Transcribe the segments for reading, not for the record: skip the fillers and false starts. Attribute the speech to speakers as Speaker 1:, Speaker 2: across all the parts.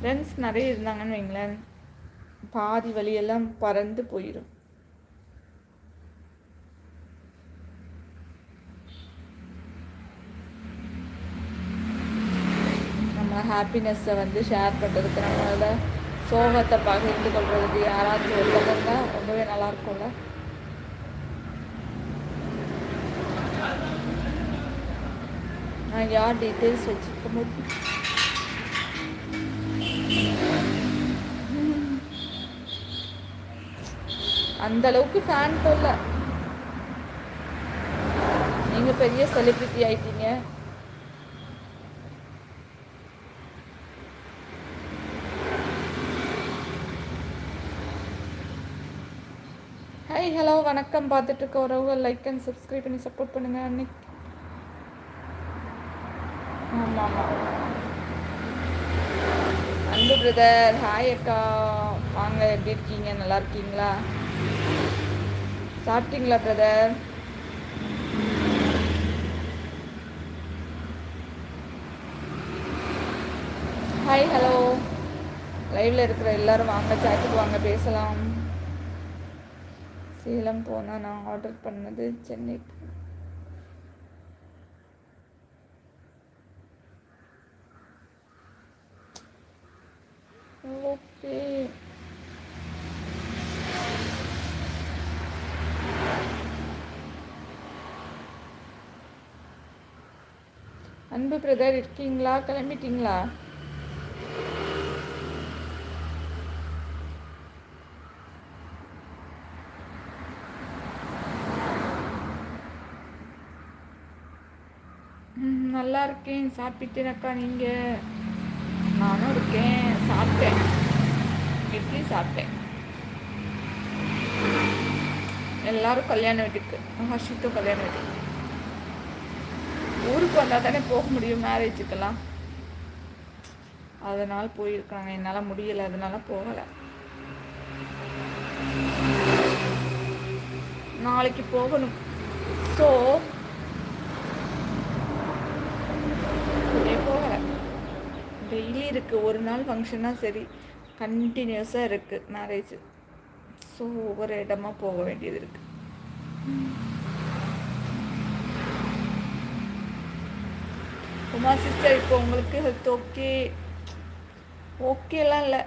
Speaker 1: Friends நிறைய இருந்தாங்கன்னு வைங்களேன், பாதி வழியெல்லாம் பறந்து போயிடும். நம்ம ஹாப்பினஸ்ஸை வந்து ஷேர் பண்ணுறதுக்கு, நம்மளோட சோகத்தை பகிர்ந்து கொள்றதுக்கு யாராச்சும் ஒருத்தவங்க ரொம்பவே நல்லாயிருக்கும்ல. நான் யார் டீட்டெயில்ஸ் வச்சுக்க முடியும். அந்த அளவுக்கு ஃபேன் தொல்லை. நீங்க பெரிய செலிபிரிட்டி ஆயிட்டீங்க. ஹாய் ஹலோ வணக்கம். பார்த்துட்டு இருக்க உறவுகள் லைக் அண்ட் சப்ஸ்கிரைப் பண்ணி சப்போர்ட் பண்ணுங்க. அன்னைக்கு ஆமாம் ஆமாம். அன்பு பிரதர் ஹாய் அக்கா, வாங்க. எப்படி இருக்கீங்க? நல்லா இருக்கீங்களா? சாப்பிட்டீங்களா பிரதர்? Hi hello. லைவ்ல இருக்கிற எல்லாரும் வாங்க, சாட்டுக்கு வாங்க, பேசலாம். சேலம் போனால் நான் ஆர்டர் பண்ணது சென்னை. ஓகே. அன்பு பிரதர் இருக்கீங்களா? கிளம்பிட்டீங்களா? நல்லா இருக்கேன். சாப்பிட்டேனக்கா. நீங்கள்? நானும் இருக்கேன். சாப்பிட்டேன், இட்லி சாப்பிட்டேன். எல்லாரும் கல்யாண வீட்டுக்கு, ஹர்ஷித்தும் கல்யாண வீட்டுக்கு. ஊருக்கு வந்தால் தானே போக முடியும் மேரேஜுக்கெல்லாம். அதனால் போயிருக்காங்க. என்னால் முடியலை, அதனால போகலை. நாளைக்கு போகணும். ஸோ போகலை. டெய்லி இருக்குது. ஒரு நாள் ஃபங்க்ஷனாக சரி, கண்டினியூஸாக இருக்குது மேரேஜ். ஸோ ஒவ்வொரு இடமா போக வேண்டியது இருக்குது. உமா சிஸ்டர், இப்போ உங்களுக்கு ஹெல்த் ஓகே? ஓகேலாம் இல்லை,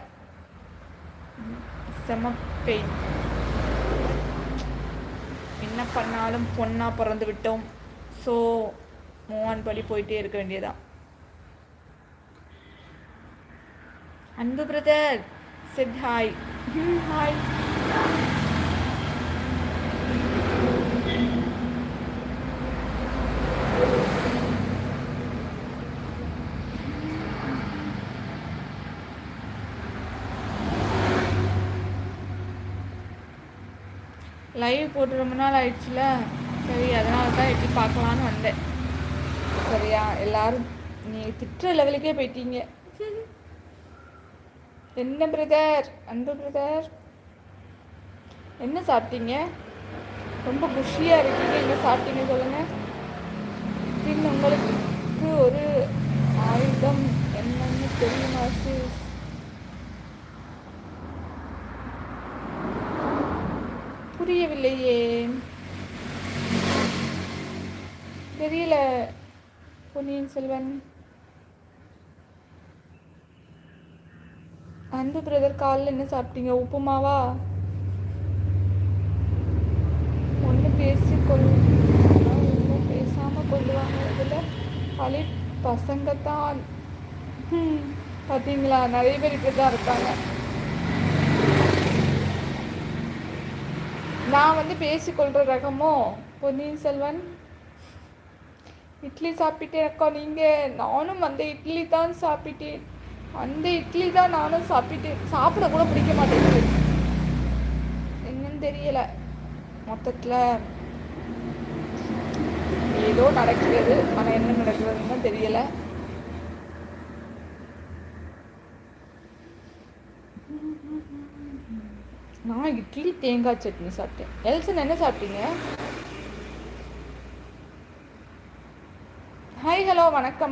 Speaker 1: செம பெயின். என்ன பண்ணாலும் பொண்ணாக பிறந்து விட்டோம். ஸோ மூவ் ஆன் படி போயிட்டே இருக்க வேண்டியதான். அன்பு brother set hi. Hi. Live போட்டு ரொம்ப நாள் ஆயிடுச்சுல, சரி அதனால தான் எப்படி பார்க்கலான்னு வந்தேன். சரியா? எல்லாரும் நீ திட்டுற லெவலுக்கே போயிட்டீங்க. என்ன பிரதர்? அன்பு பிரதர் என்ன சாப்பிட்டீங்க? ரொம்ப குஷியாக இருக்கீங்க. என்ன சாப்பிட்டீங்க சொல்லுங்கள். பின் உங்களுக்கு ஒரு ஆயுதம் என்னன்னு தெரியுமா சிஸ்? புரியவில்லையே, தெரியல. பொன்னியின் செல்வன். அன்பு பிரதர் காலையில் என்ன சாப்பிட்டீங்க? உப்புமாவா? ஒன்று ஒன்றும் பேசாமல் கொள்ளுவாங்க. இதில் பழி பசங்க தான். பார்த்தீங்களா, நிறைய பேர் இப்படி தான் இருக்காங்க. நான் வந்து பேசிக்கொள்கிற ரகமோ? பொன்னியின் செல்வன் இட்லி சாப்பிட்டேன் அக்கா. நீங்கள்? நானும் அந்த இட்லி தான் சாப்பிட்டேன். அந்த இட்லி தான் நானும் சாப்பிட்டேன். சாப்பிட கூட பிடிக்க மாட்டேங்குது, என்னன்னு தெரியல. மொத்தத்தில் ஏதோ நடக்கிறது, ஆனால் என்ன நடக்கிறதுன்னு தெரியல. நான் இட்லி தேங்காய் சட்னி சாப்பிட்டேன். எல்சன் என்ன சாப்பிட்டீங்க? ஹாய் ஹலோ வணக்கம்.